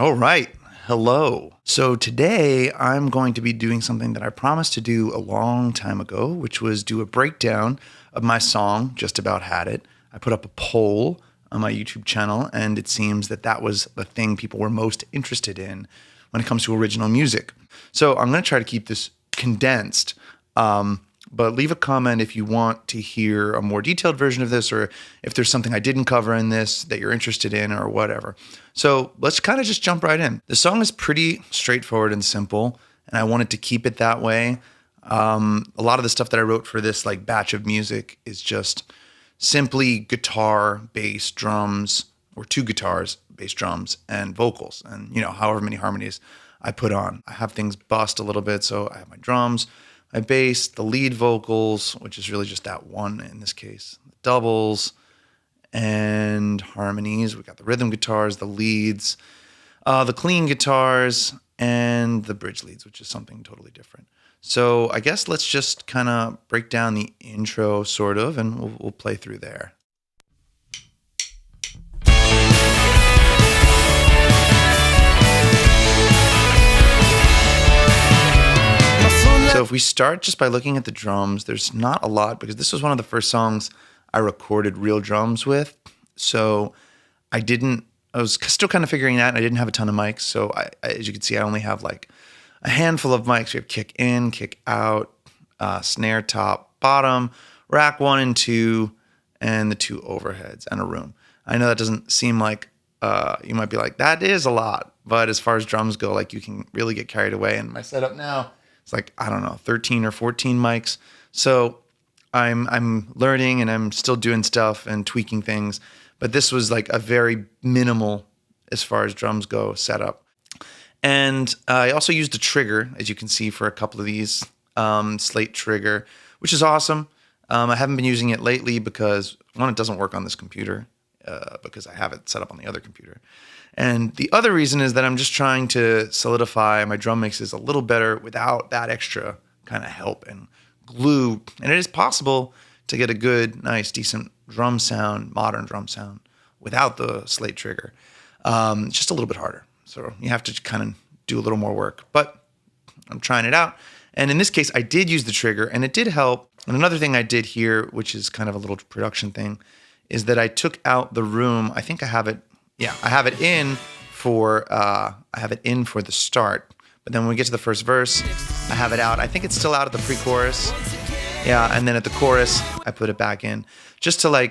All right. Hello. So today I'm going to be doing something that I promised to do a long time ago, which was do a breakdown of my song, Just About Had It. I put up a poll on my YouTube channel, and it seems that that was the thing people were most interested in when it comes to original music. So I'm going to try to keep this condensed, but leave a comment if you want to hear a more detailed version of this, or if there's something I didn't cover in this that you're interested in or whatever. So let's kind of just jump right in. The song is pretty straightforward and simple, and I wanted to keep it that way. A lot of the stuff that I wrote for this batch of music is just simply guitar, bass, drums, or two guitars, bass, drums, and vocals, and however many harmonies I put on. I have things bust a little bit, so I have my drums, my bass, the lead vocals, which is really just that one in this case, the doubles, and harmonies. We got the rhythm guitars, the leads, the clean guitars, and the bridge leads, which is something totally different. So I guess let's just kind of break down the intro, sort of, and we'll play through there. So if we start just by looking at the drums, there's not a lot because this was one of the first songs I recorded real drums with. So I was still kind of figuring that, and I didn't have a ton of mics. So as you can see, I only have a handful of mics. We have kick in, kick out, snare top, bottom, rack 1 and 2, and the 2 overheads and a room. I know that doesn't seem like, you might be like, that is a lot. But as far as drums go, you can really get carried away. And my setup now, it's 13 or 14 mics. So I'm learning, and I'm still doing stuff and tweaking things. But this was a very minimal, as far as drums go, setup. And I also used a trigger, as you can see, for a couple of these, slate trigger, which is awesome. I haven't been using it lately because, one, it doesn't work on this computer because I have it set up on the other computer. And the other reason is that I'm just trying to solidify my drum mixes a little better without that extra kind of help and glue. And it is possible to get a good, nice, decent drum sound, modern drum sound, without the slate trigger. It's just a little bit harder. So you have to kind of do a little more work. But I'm trying it out. And in this case, I did use the trigger, and it did help. And another thing I did here, which is kind of a little production thing, is that I took out the room. I think I have it. Yeah, I have it in for the start. But then when we get to the first verse, I have it out. I think it's still out at the pre-chorus. Yeah, and then at the chorus, I put it back in just to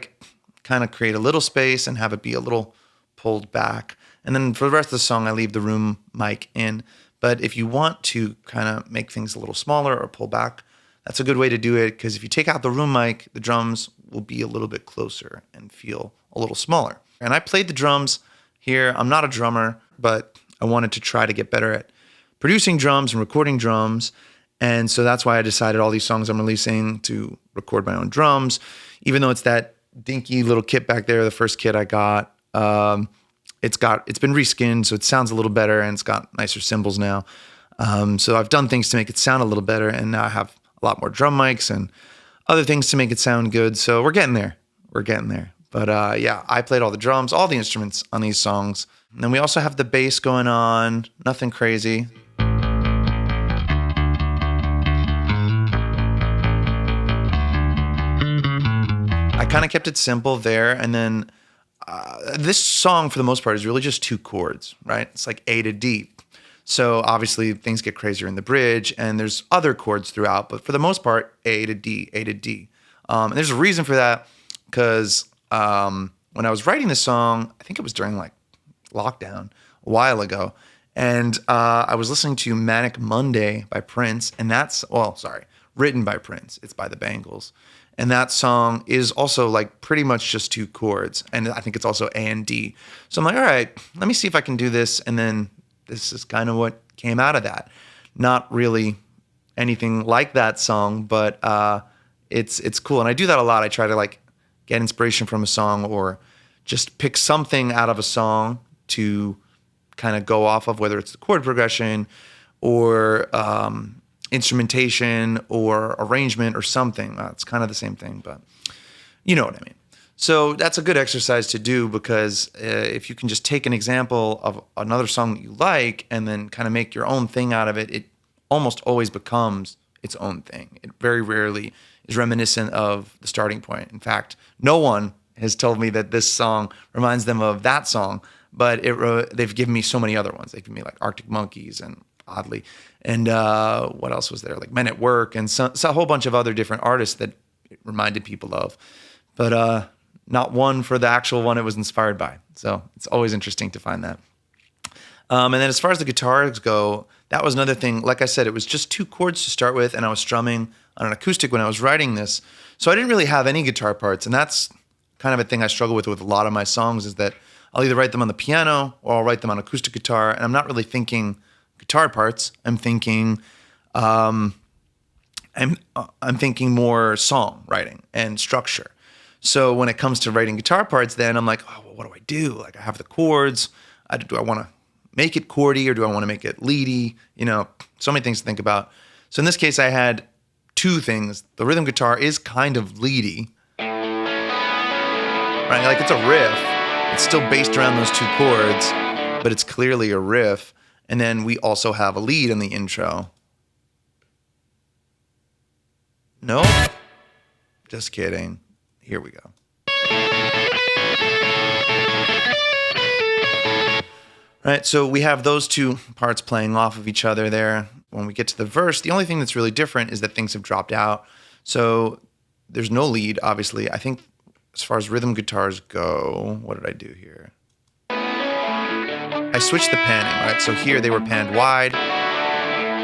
kind of create a little space and have it be a little pulled back. And then for the rest of the song, I leave the room mic in. But if you want to kind of make things a little smaller or pull back, that's a good way to do it, because if you take out the room mic, the drums will be a little bit closer and feel a little smaller. And I played the drums here. I'm not a drummer, but I wanted to try to get better at producing drums and recording drums. And so that's why I decided all these songs I'm releasing to record my own drums, even though it's that dinky little kit back there, the first kit I got. It's been reskinned, so it sounds a little better, and it's got nicer cymbals now. So I've done things to make it sound a little better, and now I have a lot more drum mics and other things to make it sound good. So we're getting there. But yeah, I played all the drums, all the instruments on these songs. And then we also have the bass going on, nothing crazy. I kind of kept it simple there, and then this song, for the most part, is really just 2 chords, right? It's like A to D. So obviously things get crazier in the bridge, and there's other chords throughout, but for the most part, A to D, A to D. And there's a reason for that, because when I was writing this song, I think it was during lockdown a while ago, and I was listening to Manic Monday by Prince, and written by Prince. It's by the Bangles. And that song is also pretty much just 2 chords. And I think it's also A and D. So I'm like, all right, let me see if I can do this. And then this is kind of what came out of that. Not really anything like that song, but it's cool. And I do that a lot. I try to get inspiration from a song, or just pick something out of a song to kind of go off of, whether it's the chord progression or instrumentation or arrangement or something. It's kind of the same thing, but you know what I mean. So that's a good exercise to do because if you can just take an example of another song that you like and then kind of make your own thing out of it, it almost always becomes its own thing. It very rarely is reminiscent of the starting point. In fact, no one has told me that this song reminds them of that song, but they've given me so many other ones. They've given me like Arctic Monkeys and Oddly, and what else was there? Like Men at Work and so a whole bunch of other different artists that it reminded people of. But not one for the actual one it was inspired by. So it's always interesting to find that. And then as far as the guitars go, that was another thing. Like I said, it was just 2 chords to start with, and I was strumming on an acoustic when I was writing this. So I didn't really have any guitar parts, and that's kind of a thing I struggle with a lot of my songs is that I'll either write them on the piano or I'll write them on acoustic guitar, and I'm not really thinking guitar parts. I'm thinking I'm thinking more song writing and structure. So when it comes to writing guitar parts, then I'm like, oh, well, what do I do? Like I have the chords. Do I want to make it chordy or do I want to make it leady? You know, so many things to think about. So in this case, I had 2 things. The rhythm guitar is kind of leady, right? Like it's a riff. It's still based around those 2 chords, but it's clearly a riff. And then we also have a lead in the intro. No, just kidding. Here we go. Right, so we have those 2 parts playing off of each other there. When we get to the verse, the only thing that's really different is that things have dropped out. So there's no lead, obviously. I think as far as rhythm guitars go, what did I do here? I switched the panning, right? So here they were panned wide,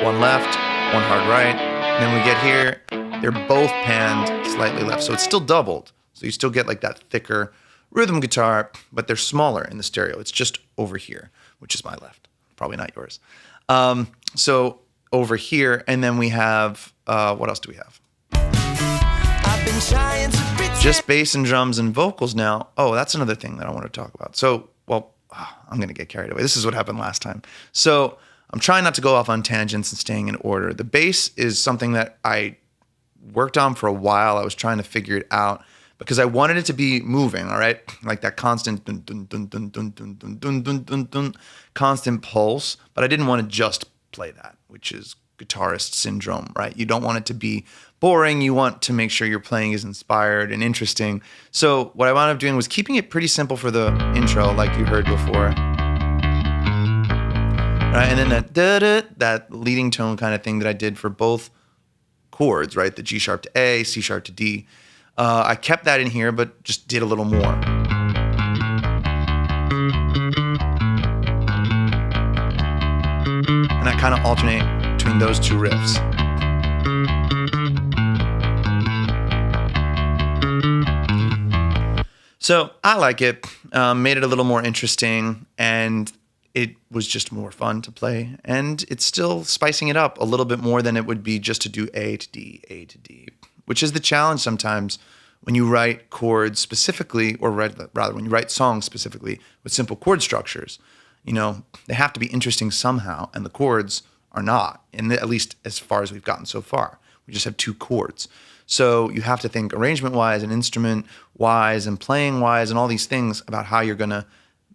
1 left, 1 hard right. And then we get here, they're both panned slightly left. So it's still doubled. So you still get like that thicker rhythm guitar, but they're smaller in the stereo. It's just over here, which is my left. Probably not yours. So over here, and then we have, what else do we have? Just bass and drums and vocals now. Oh, that's another thing that I want to talk about. So, well, I'm going to get carried away. This is what happened last time. So I'm trying not to go off on tangents and staying in order. The bass is something that I worked on for a while. I was trying to figure it out because I wanted it to be moving, all right? Like that constant dun, dun, dun, dun, dun, dun, dun, dun, dun, dun, dun, constant pulse, but I didn't want to just play that, which is guitarist syndrome, right? You don't want it to be boring. You want to make sure your playing is inspired and interesting. So what I wound up doing was keeping it pretty simple for the intro, like you heard before. Right? And then that da-da, that leading tone kind of thing that I did for both chords, right? The G sharp to A, C sharp to D. I kept that in here, but just did a little more. And I kind of alternate between those 2 riffs. So I like it, made it a little more interesting, and it was just more fun to play. And it's still spicing it up a little bit more than it would be just to do A to D, A to D, which is the challenge sometimes when you write chords specifically, or rather when you write songs specifically with simple chord structures. You know, they have to be interesting somehow, and the chords are not, and at least as far as we've gotten so far. We just have 2 chords. So you have to think arrangement-wise and instrument-wise and playing-wise and all these things about how you're going to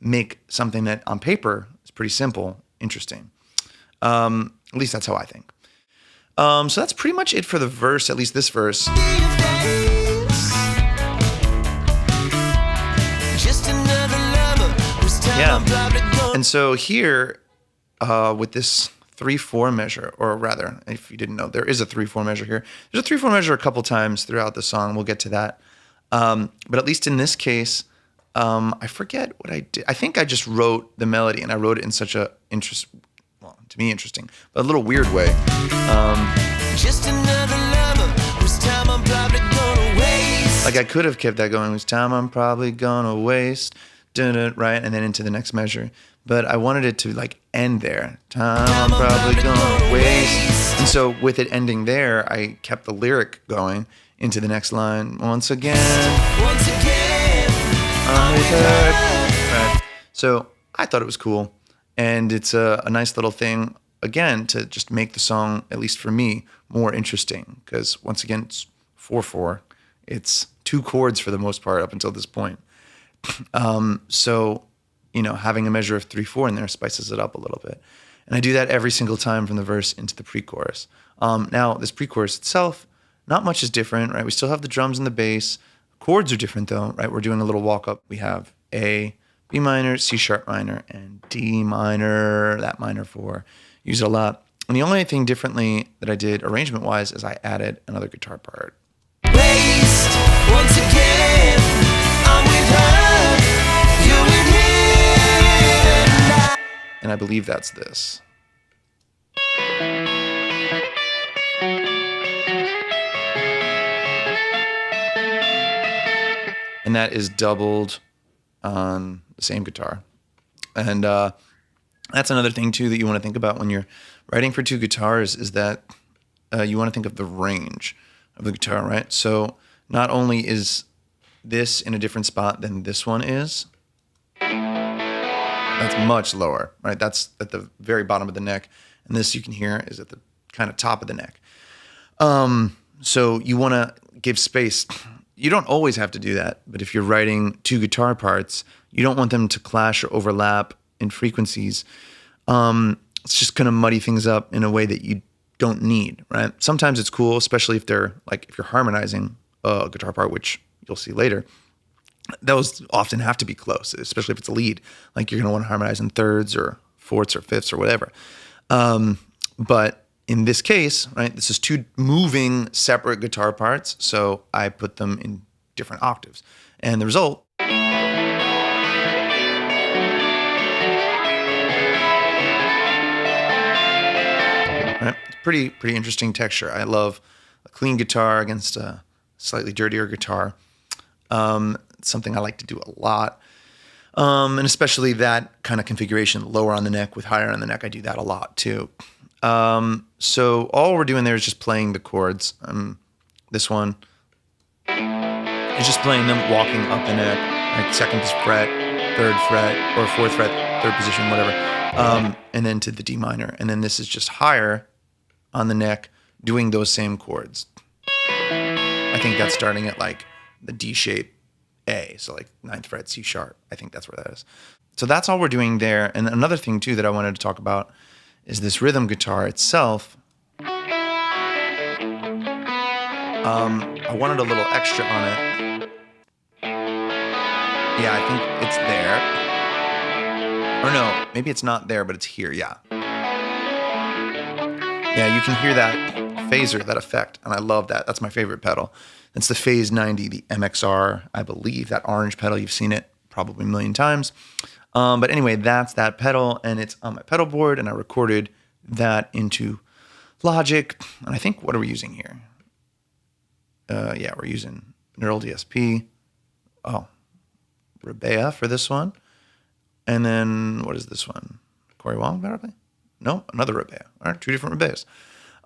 make something that on paper is pretty simple, interesting. At least that's how I think. So that's pretty much it for the verse, at least this verse. Yeah. And so here, with this 3/4 measure, or rather, if you didn't know, there is a 3/4 measure here. There's a 3/4 measure a couple times throughout the song. We'll get to that. But at least in this case, I forget what I did. I think I just wrote the melody, and I wrote it in such a to me interesting, but a little weird way. Just another lover, whose time I'm probably gonna waste. Like I could have kept that going. Whose time I'm probably gonna waste. Right, and then into the next measure. But I wanted it to like end there. Time I'm probably gonna waste. And so with it ending there, I kept the lyric going into the next line. Once again, I'm with her. Right. So I thought it was cool. And it's a nice little thing, again, to just make the song, at least for me, more interesting. Because once again, it's 4/4. It's two chords for the most part up until this point. So, having a measure of 3/4 in there spices it up a little bit. And I do that every single time from the verse into the pre-chorus. Now, this pre-chorus itself, not much is different, right? We still have the drums and the bass. Chords are different though, right? We're doing a little walk-up. We have A, B minor, C sharp minor, and D minor, that minor 4. Use it a lot. And the only thing differently that I did arrangement-wise is I added another guitar part. Waste, once again, I'm with her, you're with him. And I believe that's this. And that is doubled on the same guitar. And that's another thing too that you want to think about when you're writing for two guitars is that you want to think of the range of the guitar, right? So not only is this in a different spot than this one is, that's much lower, right? That's at the very bottom of the neck. And this you can hear is at the kind of top of the neck. So you want to give space. You don't always have to do that, but if you're writing two guitar parts, you don't want them to clash or overlap in frequencies. It's just going to muddy things up in a way that you don't need, right? Sometimes it's cool, especially if you're harmonizing a guitar part, which you'll see later. Those often have to be close, especially if it's a lead. Like you're going to want to harmonize in thirds or fourths or fifths or whatever. But in this case, right, this is two moving separate guitar parts, so I put them in different octaves. And the result right, it's pretty interesting texture. I love a clean guitar against a slightly dirtier guitar. It's something I like to do a lot. And especially that kind of configuration, lower on the neck with higher on the neck, I do that a lot too. So all we're doing there is just playing the chords. This one is just playing them, walking up the neck, like second fret, third fret, or fourth fret, third position, whatever. And then to the D minor. And then this is just higher on the neck, doing those same chords. I think that's starting at like the D shape A, so like 9th fret, C sharp. I think that's where that is. So that's all we're doing there. And another thing too that I wanted to talk about is this rhythm guitar itself. I wanted a little extra on it. Yeah, I think it's there. Or no, maybe it's not there, but it's here, yeah. Yeah, you can hear that phaser, that effect, and I love that. That's my favorite pedal. That's the Phase 90, the MXR, I believe, that orange pedal. You've seen it probably a million times. But anyway, that's that pedal, and it's on my pedal board, and I recorded that into Logic. And I think, what are we using here? Yeah, we're using Neural DSP. Oh, Rebea for this one. And then, what is this one? Corey Wong, probably? No, another Rebea. All right, two different Rebeas.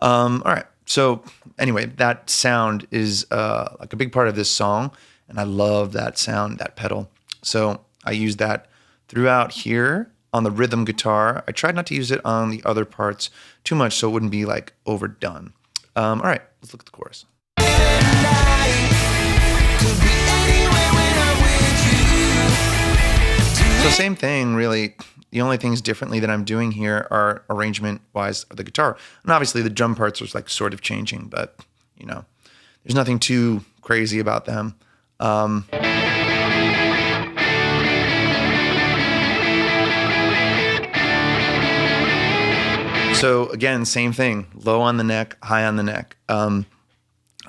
All right, so anyway, that sound is like a big part of this song, and I love that sound, that pedal. So I use that throughout here on the rhythm guitar. I tried not to use it on the other parts too much so it wouldn't be like overdone. All right, let's look at the chorus. So same thing, really. The only things differently that I'm doing here are arrangement-wise of the guitar. And obviously the drum parts are like sort of changing, but you know, there's nothing too crazy about them. So again, same thing, low on the neck, high on the neck. I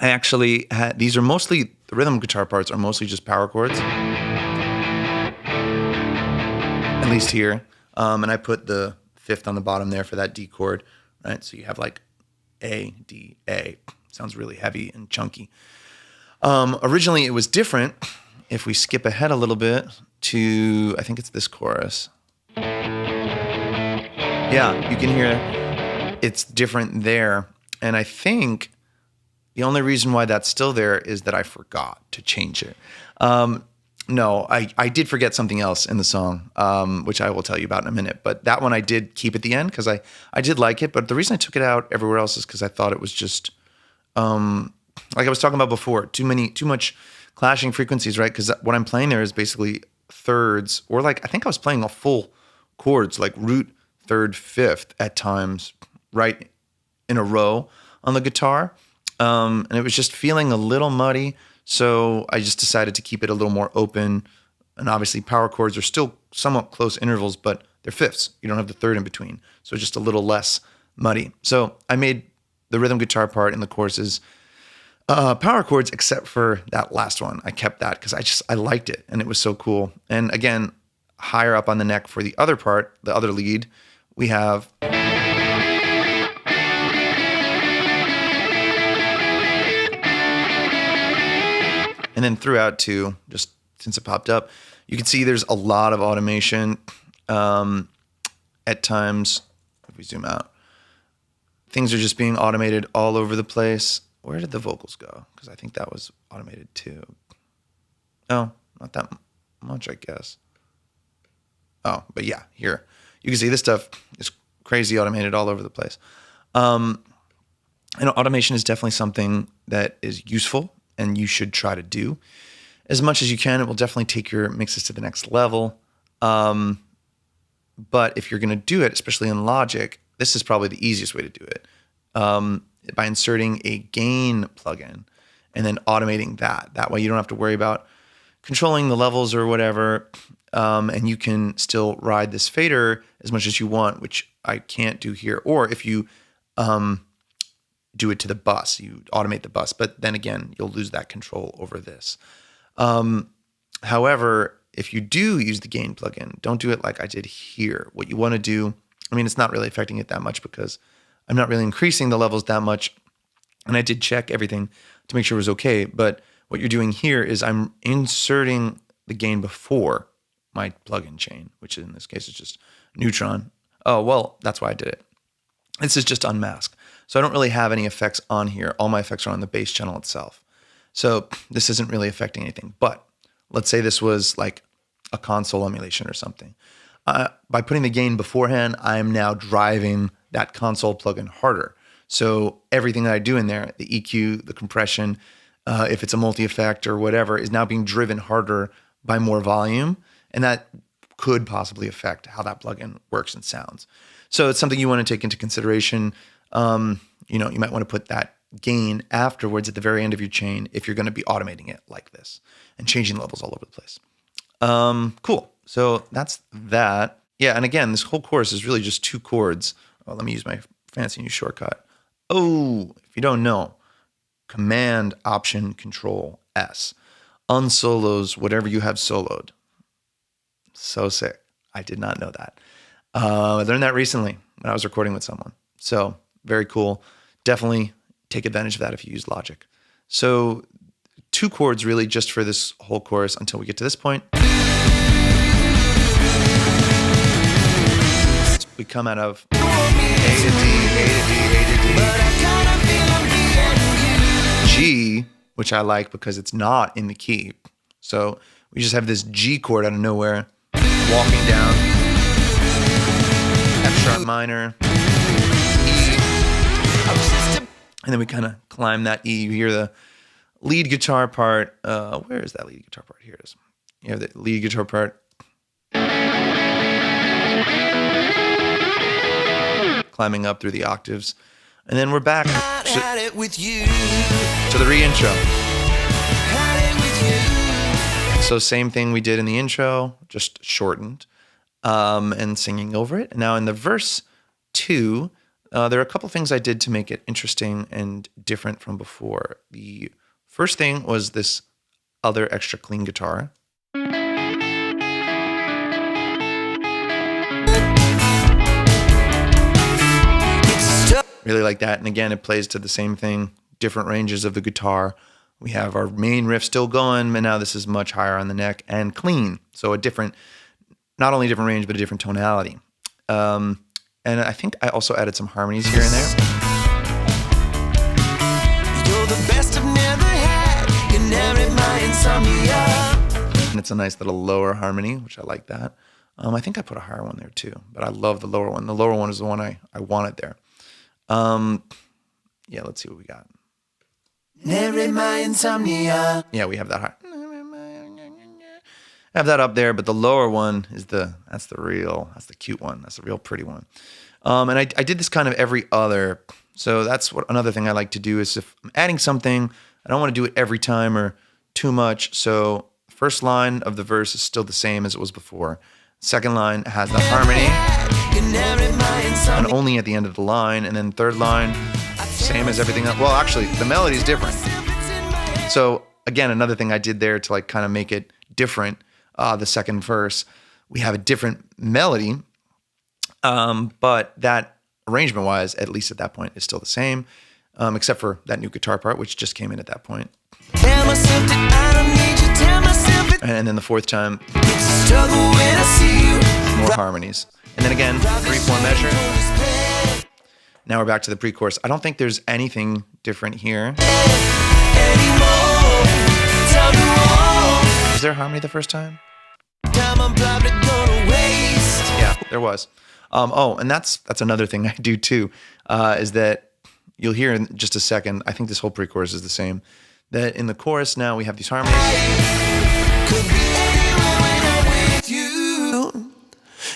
actually had, these are mostly, the rhythm guitar parts are mostly just power chords. At least here. And I put the fifth on the bottom there for that D chord, right? So you have like A, D, A. Sounds really heavy and chunky. Originally it was different. If we skip ahead a little bit to, I think it's this chorus. Yeah, you can hear it's different there. And I think the only reason why that's still there is that I forgot to change it. No, I did forget something else in the song, which I will tell you about in a minute. But that one I did keep at the end because I did like it. But the reason I took it out everywhere else is because I thought it was just, like I was talking about before, too much clashing frequencies, right? Because what I'm playing there is basically thirds, or like I think I was playing a full chords, like root, third, fifth at times, right in a row on the guitar. And it was just feeling a little muddy. So I just decided to keep it a little more open. And obviously power chords are still somewhat close intervals, but they're fifths. You don't have the third in between. So just a little less muddy. So I made the rhythm guitar part in the choruses power chords, except for that last one. I kept that because I liked it and it was so cool. And again, higher up on the neck for the other part, the other lead, we have. And then throughout too, just since it popped up, you can see there's a lot of automation. At times, if we zoom out, things are just being automated all over the place. Where did the vocals go? Because I think that was automated too. No, not that much, I guess. Oh, but yeah, here. You can see this stuff is crazy automated all over the place. Automation is definitely something that is useful and you should try to do as much as you can. It will definitely take your mixes to the next level. But if you're going to do it, especially in Logic, this is probably the easiest way to do it. By inserting a gain plugin and then automating that. That way you don't have to worry about controlling the levels or whatever. And you can still ride this fader as much as you want, which I can't do here. Or if you do it to the bus, you automate the bus, but then again, you'll lose that control over this. However, if you do use the gain plugin, don't do it like I did here. What you want to do, I mean, it's not really affecting it that much because I'm not really increasing the levels that much. And I did check everything to make sure it was okay. But what you're doing here is I'm inserting the gain before my plugin chain, which in this case is just neutron. Oh, well, that's why I did it. This is just unmasked. So I don't really have any effects on here. All my effects are on the bass channel itself. So this isn't really affecting anything. But let's say this was like a console emulation or something. By putting the gain beforehand, I'm now driving that console plugin harder. So everything that I do in there, the EQ, the compression, if it's a multi-effect or whatever, is now being driven harder by more volume. And that could possibly affect how that plugin works and sounds. So it's something you want to take into consideration. You might want to put that gain afterwards at the very end of your chain if you're going to be automating it like this and changing levels all over the place. Cool. So that's that. Yeah, and again, this whole chorus is really just two chords. Oh, let me use my fancy new shortcut. Oh, if you don't know, Command, Option, Control, S. Unsolos whatever you have soloed. So sick. I did not know that. I learned that recently when I was recording with someone. So very cool. Definitely take advantage of that if you use Logic. So two chords really just for this whole chorus until we get to this point. We come out of A to D, A to D, A to D, G, which I like because it's not in the key. So we just have this G chord out of nowhere, walking down, F sharp minor, E, and then we kind of climb that E. You hear the lead guitar part. Where is that lead guitar part? Here it is. You have the lead guitar part. Climbing up through the octaves. And then we're back to the re-intro. So same thing we did in the intro, just shortened, and singing over it. And now in the verse 2, there are a couple things I did to make it interesting and different from before. The first thing was this other extra clean guitar. Really like that. And again, it plays to the same thing, different ranges of the guitar. We have our main riff still going, but now this is much higher on the neck and clean. So a different, not only different range, but a different tonality. And I think I also added some harmonies here and there. You're the best I've never had. You narrate my insomnia. And it's a nice little lower harmony, which I like that. I think I put a higher one there too, but I love the lower one. The lower one is the one I wanted there. Yeah, let's see what we got. Narrate my insomnia. Yeah, we have that high. I have that up there, but the lower one is that's the cute one. That's the real pretty one. And I did this kind of every other. So that's what another thing I like to do is if I'm adding something, I don't want to do it every time or too much. So first line of the verse is still the same as it was before. Second line has the harmony, and only at the end of the line. And then third line, same as everything else. Well, actually, the melody is different. So again, another thing I did there to like kind of make it different. The second verse, we have a different melody, but that arrangement-wise, at least at that point, is still the same, except for that new guitar part, which just came in at that point. And then the fourth time, more harmonies. And then again, 3/4 measure. Now we're back to the pre-chorus. I don't think there's anything different here. Is there harmony the first time? Yeah, there was. And that's another thing I do too, is that you'll hear in just a second, I think this whole pre-chorus is the same, that in the chorus now we have these harmonies. Could be anywhere when I'm with you.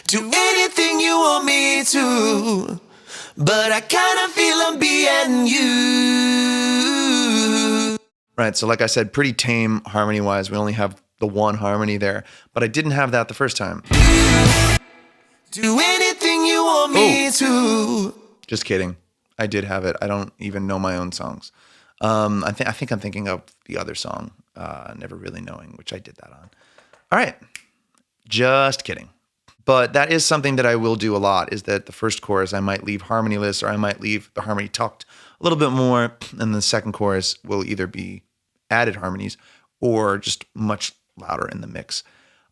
Do anything you want me to. But I kind of feel I'm being you. Right, so like I said, pretty tame harmony-wise. We only have the one harmony there. But I didn't have that the first time. Do anything you want me to. Just kidding. I did have it. I don't even know my own songs. I think I'm thinking of the other song, Never Really Knowing, which I did that on. All right. Just kidding. But that is something that I will do a lot, is that the first chorus I might leave harmonyless, or I might leave the harmony tucked a little bit more, and the second chorus will either be added harmonies or just much louder in the mix.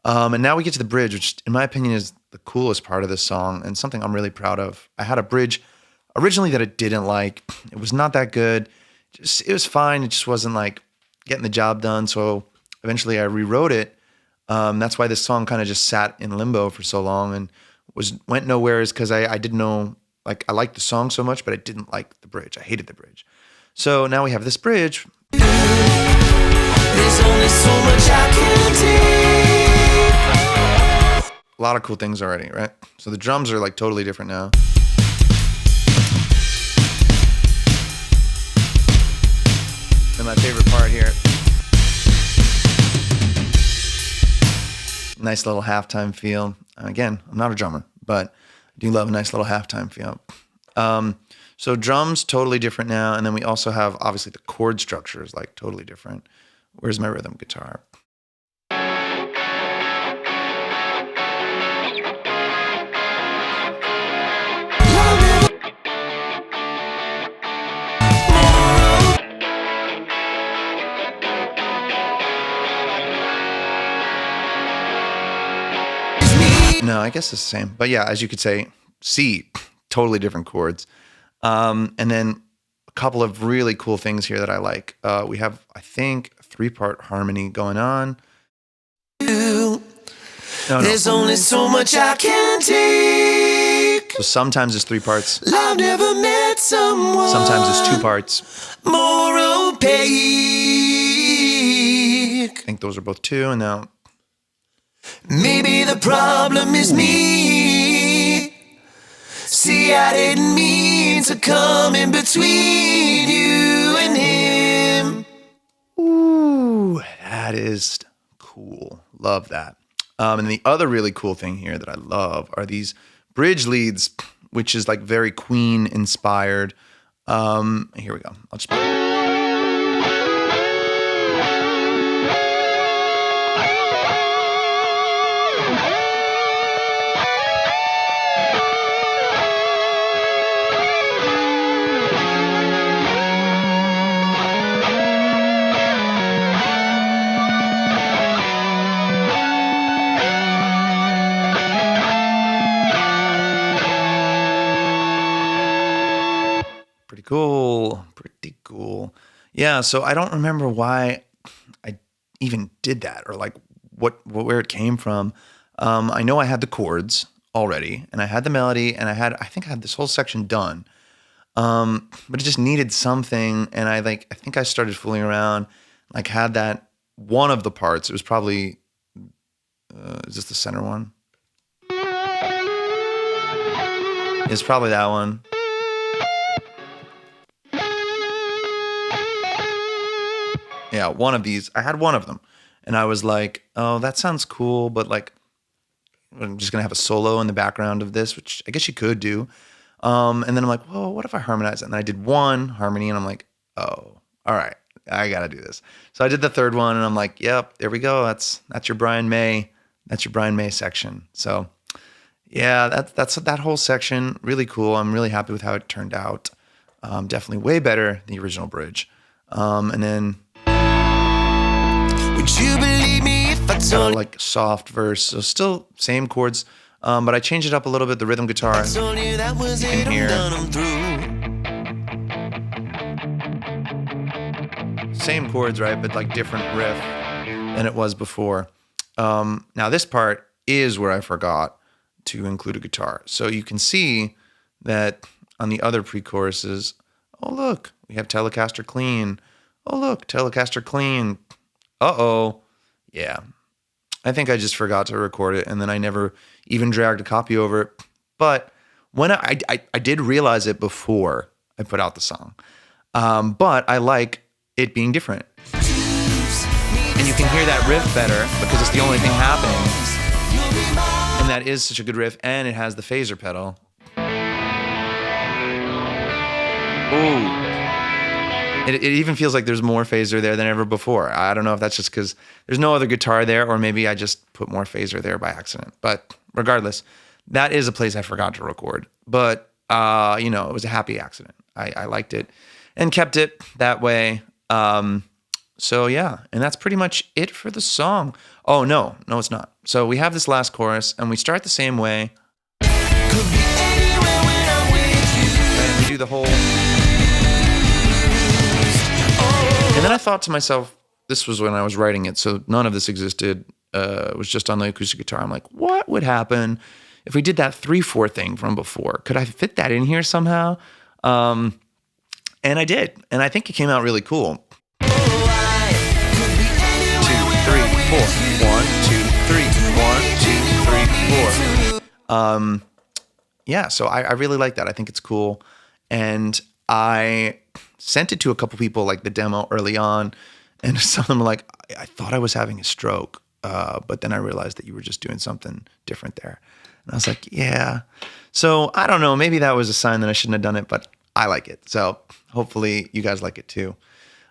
And now we get to the bridge, which in my opinion is the coolest part of this song and something I'm really proud of. I had a bridge originally that I didn't like. It was not that good. It was fine. It just wasn't like getting the job done. So eventually I rewrote it. That's why this song kind of just sat in limbo for so long and went nowhere, is because I didn't know, like, I liked the song so much, but I didn't like the bridge. I hated the bridge. So now we have this bridge. There's only so much I can take. A lot of cool things already, right? So the drums are like totally different now. And my favorite part here. Nice little halftime feel. Again, I'm not a drummer, but I do love a nice little halftime feel. So drums, totally different now. And then we also have, obviously, the chord structure is like totally different. Where's my rhythm guitar? No, I guess it's the same. But yeah, as you could say, C, totally different chords. And then a couple of really cool things here that I like. We have, I think, 3-part harmony going on. No. There's only so much I can take. So sometimes it's 3 parts. I've never met someone. Sometimes it's 2 parts. More opaque. I think those are both 2, and now. Maybe the problem is me. See, I didn't mean to come in between you and him. Ooh, that is cool. Love that. And the other really cool thing here that I love are these bridge leads, which is like very Queen inspired. Here we go. I'll just. Pretty cool. Yeah, so I don't remember why I even did that, or like where it came from. I know I had the chords already, and I had the melody, and I think I had this whole section done. But it just needed something, and I think I started fooling around, like had that one of the parts. It was probably Is this the center one? It's probably that one. Yeah, one of these. I had one of them. And I was like, oh, that sounds cool, but like, I'm just going to have a solo in the background of this, which I guess you could do. And then I'm like, whoa, what if I harmonize it? And then I did one harmony, and I'm like, oh, all right, I got to do this. So I did the third one, and I'm like, yep, there we go. That's your Brian May. That's your Brian May section. So yeah, that's that whole section. Really cool. I'm really happy with how it turned out. Definitely way better than the original bridge. And then Would you believe me if I told like soft verse, so still same chords, but I changed it up a little bit. The rhythm guitar you that was you it? can hear. I'm through. Same chords, right? But like different riff than it was before. Now this part is where I forgot to include a guitar. So you can see that on the other pre-choruses, oh look, we have Telecaster clean. Oh look, Telecaster clean. Uh-oh. Yeah. I think I just forgot to record it, and then I never even dragged a copy over it. But when I did realize it before I put out the song. But I like it being different. And you can hear that riff better because it's the only thing happening. And that is such a good riff, and it has the phaser pedal. Ooh. It even feels like there's more phaser there than ever before. I don't know if that's just because there's no other guitar there, or maybe I just put more phaser there by accident. But regardless, that is a place I forgot to record. But, it was a happy accident. I liked it and kept it that way. So yeah, and that's pretty much it for the song. Oh, no, it's not. So we have this last chorus, and we start the same way. Could be anywhere when I'm with you. And we do the whole... And then I thought to myself, this was when I was writing it, so none of this existed. It was just on the acoustic guitar. I'm like, what would happen if we did that 3/4 thing from before? Could I fit that in here somehow? And I did, and I think it came out really cool. 2, 3, 4. 1, 2, 3, 4. Yeah, so I really like that. I think it's cool, and I sent it to a couple people, like the demo early on, and some of them were like, I thought I was having a stroke, but then I realized that you were just doing something different there. And I was like, yeah. So I don't know, maybe that was a sign that I shouldn't have done it, but I like it. So hopefully you guys like it too.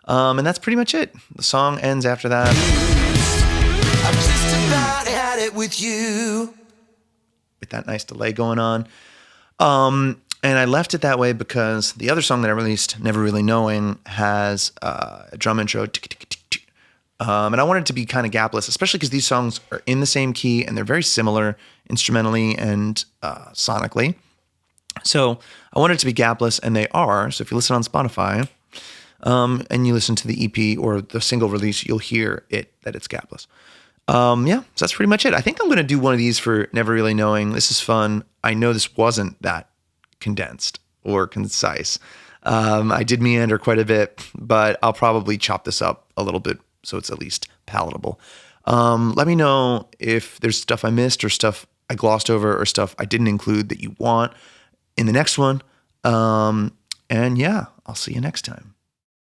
And that's pretty much it. The song ends after that. I've just about had it with you. With that nice delay going on. And I left it that way because the other song that I released, Never Really Knowing, has a drum intro. And I wanted it to be kind of gapless, especially because these songs are in the same key and they're very similar instrumentally and sonically. So I wanted it to be gapless, and they are. So if you listen on Spotify and you listen to the EP or the single release, you'll hear that it's gapless. So that's pretty much it. I think I'm going to do one of these for Never Really Knowing. This is fun. I know this wasn't that condensed or concise. I did meander quite a bit, but I'll probably chop this up a little bit so it's at least palatable. Let me know if there's stuff I missed or stuff I glossed over or stuff I didn't include that you want in the next one. And yeah, I'll see you next time.